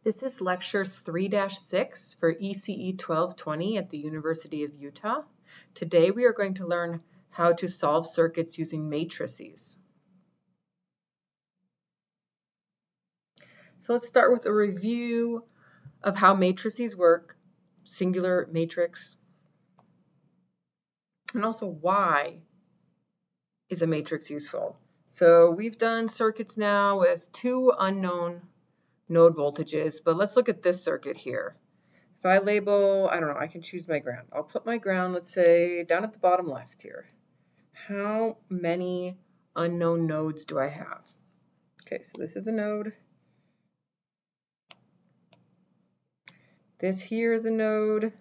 This is lecture 3-6 for ECE 1220 at the University of Utah. Today we are going to learn how to solve circuits using matrices. So let's start with a review of how matrices work, singular matrix, and also why is a matrix useful. So we've done circuits now with two unknown node voltages, but let's look at this circuit here. If I label, I don't know, I can choose my ground. I'll put my ground, let's say, down at the bottom left here. How many unknown nodes do I have? Okay, so this is a node. This here is a node,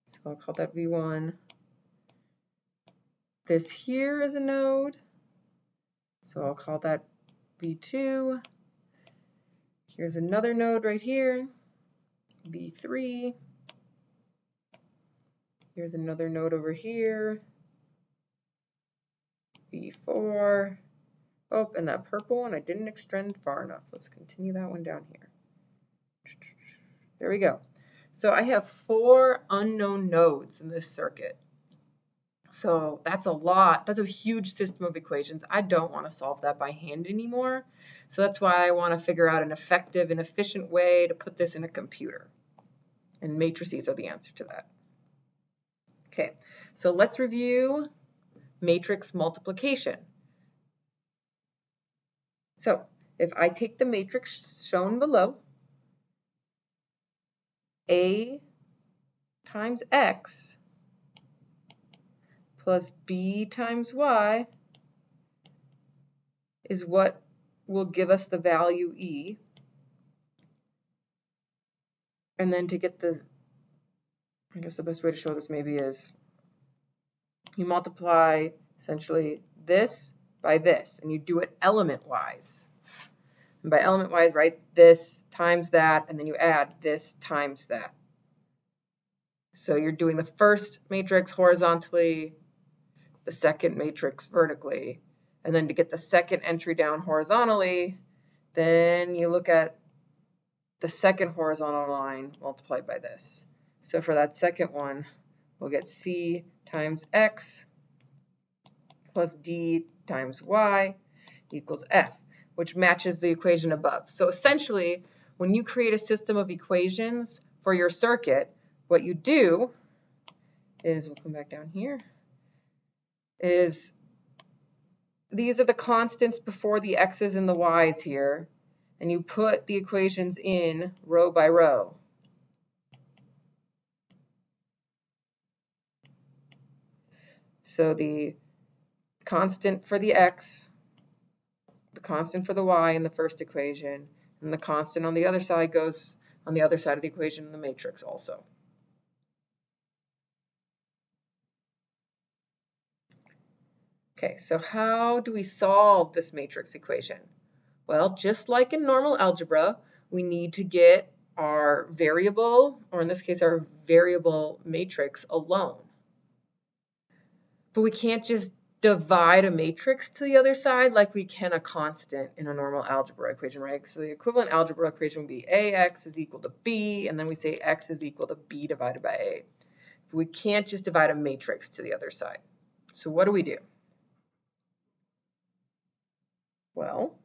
so I'll call that V1. This here is a node, so I'll call that V2. Here's another node right here, V3. Here's another node over here, V4. Oh, and that purple one I didn't extend far enough. Let's continue that one down here. There we go. So I have 4 unknown nodes in this circuit. So that's a lot. That's a huge system of equations. I don't want to solve that by hand anymore. So that's why I want to figure out an effective and efficient way to put this in a computer. And matrices are the answer to that. Okay, so let's review matrix multiplication. So if I take the matrix shown below, A times X plus B times Y is what will give us the value E. And then to get the, I guess the best way to show this maybe is you multiply essentially this by this, and you do it element-wise. And by element-wise, right, this times that, and then you add this times that. So you're doing the first matrix horizontally, the second matrix vertically, and then to get the second entry down horizontally, then you look at the second horizontal line multiplied by this. So for that second one, we'll get C times X plus D times Y equals F, which matches the equation above. So essentially, when you create a system of equations for your circuit, what you do is, we'll come back down here, is these are the constants before the X's and the Y's here, and you put the equations in row by row. So the constant for the X, the constant for the Y in the first equation, and the constant on the other side goes on the other side of the equation in the matrix also. Okay, so how do we solve this matrix equation? Well, just like in normal algebra, we need to get our variable, or in this case, our variable matrix alone. But we can't just divide a matrix to the other side like we can a constant in a normal algebra equation, right? So the equivalent algebra equation would be AX is equal to B, and then we say X is equal to B divided by A. But we can't just divide a matrix to the other side. So what do we do? Well,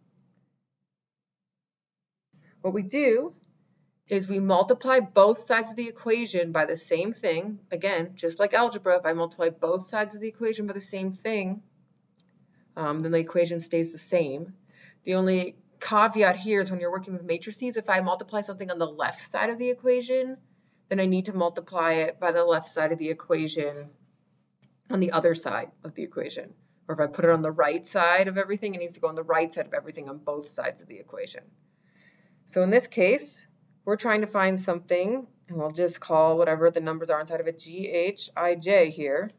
what we do is we multiply both sides of the equation by the same thing. Again, just like algebra, if I multiply both sides of the equation by the same thing, then the equation stays the same. The only caveat here is when you're working with matrices, if I multiply something on the left side of the equation, then I need to multiply it by the left side of the equation on the other side of the equation. Or if I put it on the right side of everything, it needs to go on the right side of everything on both sides of the equation. So in this case, we're trying to find something, and we'll just call whatever the numbers are inside of it GHIJ here.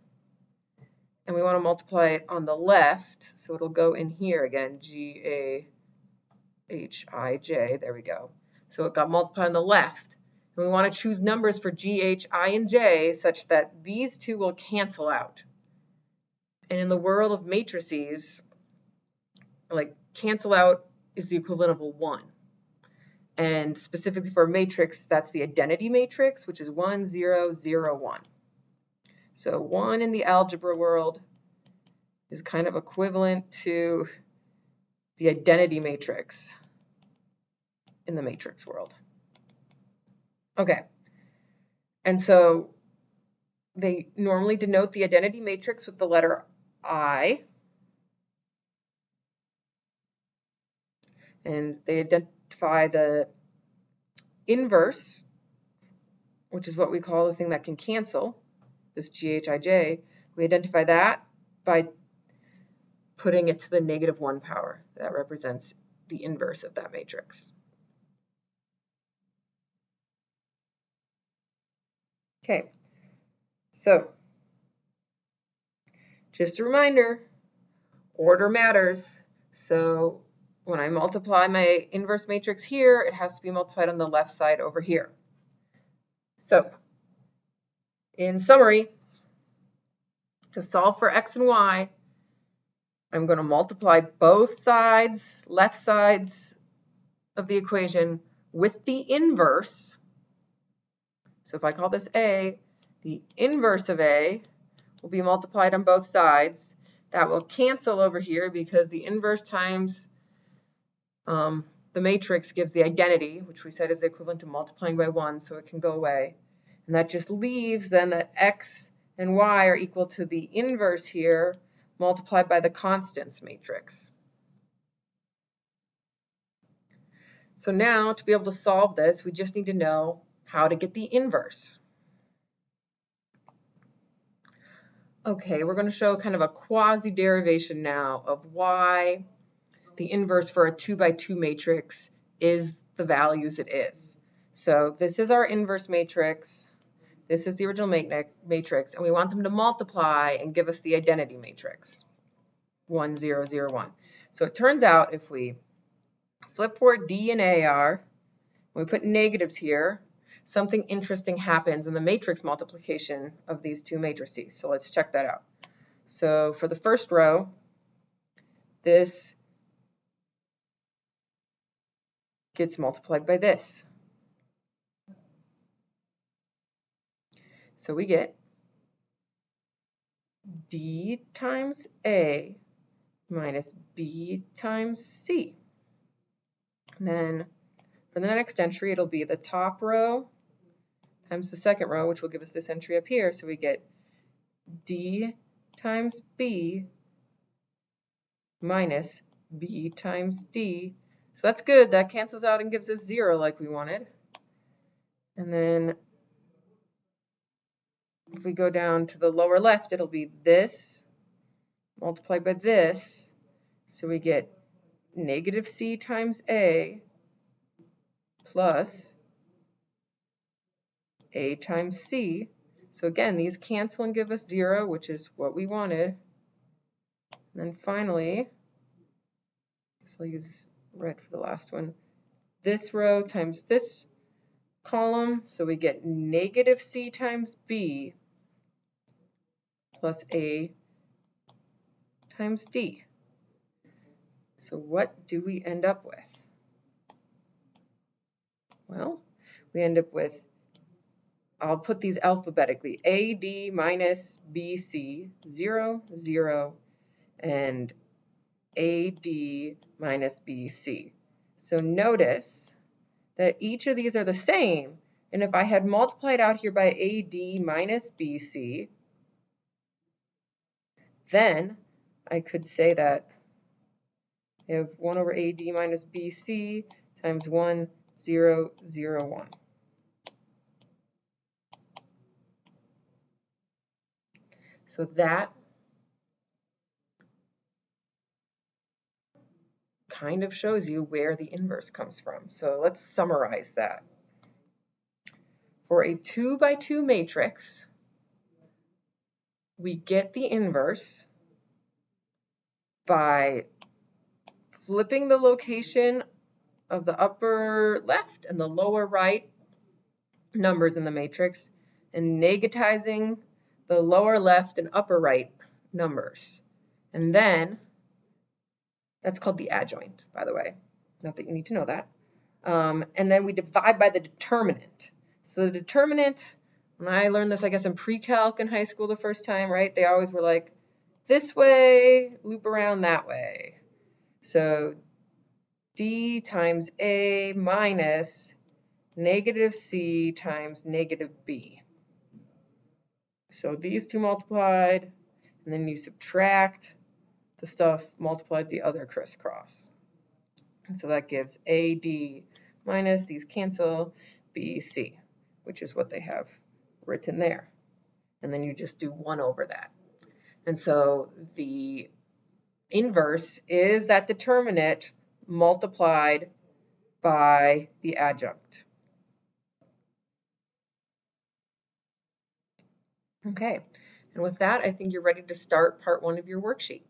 And we want to multiply it on the left, so it'll go in here again, GAHIJ, there we go. So it got multiplied on the left. And we want to choose numbers for G, H, I, and J such that these two will cancel out. And in the world of matrices, like cancel out is the equivalent of a 1. And specifically for a matrix, that's the identity matrix, which is 1, 0, 0, 1. So 1 in the algebra world is kind of equivalent to the identity matrix in the matrix world. Okay, and so they normally denote the identity matrix with the letter I, and they identify the inverse, which is what we call the thing that can cancel, this GHIJ. We identify that by putting it to the -1 power. That represents the inverse of that matrix. Okay, so just a reminder, order matters. So when I multiply my inverse matrix here, it has to be multiplied on the left side over here. So in summary, to solve for x and y, I'm going to multiply both sides, left sides of the equation with the inverse. So if I call this A, the inverse of A will be multiplied on both sides. That will cancel over here because the inverse times the matrix gives the identity, which we said is equivalent to multiplying by 1, so it can go away. And that just leaves then that x and y are equal to the inverse here multiplied by the constants matrix. So now to be able to solve this, we just need to know how to get the inverse. Okay, we're going to show kind of a quasi-derivation now of why the inverse for a 2 by 2 matrix is the values it is. So this is our inverse matrix. This is the original matrix, and we want them to multiply and give us the identity matrix, 1, 0, 0, 1. So it turns out if we flip where D and A are, we put negatives here, something interesting happens in the matrix multiplication of these two matrices. So let's check that out. So for the first row, this gets multiplied by this. So we get D times A minus B times C. And then for the next entry, it'll be the top row times the second row, which will give us this entry up here. So we get D times B minus B times D. So that's good. That cancels out and gives us 0 like we wanted. And then if we go down to the lower left, it'll be this multiplied by this. So we get negative C times A plus A times C. So again, these cancel and give us 0, which is what we wanted. And then finally, so I'll use red for the last one, this row times this column. So we get negative C times B plus A times D. So what do we end up with? Well, we end up with, I'll put these alphabetically, AD minus BC, 0, 0, and AD minus BC. So notice that each of these are the same. And if I had multiplied out here by AD minus BC, then I could say that I have 1 over AD minus BC times 1, 0, 0, 1. So that kind of shows you where the inverse comes from. So let's summarize that. For a 2 by 2 matrix, we get the inverse by flipping the location of the upper left and the lower right numbers in the matrix and negatizing the lower left and upper right numbers. And then, that's called the adjoint, by the way. Not that you need to know that. And then we divide by the determinant. So the determinant, when I learned this, I guess in pre-calc in high school the first time, right? They always were like, this way, loop around that way. So D times A minus negative C times negative B. So these two multiplied, and then you subtract the stuff multiplied the other crisscross. And so that gives AD minus, these cancel, BC, which is what they have written there. And then you just do 1 over that. And so the inverse is that determinant multiplied by the adjunct. Okay, and with that, I think you're ready to start part 1 of your worksheet.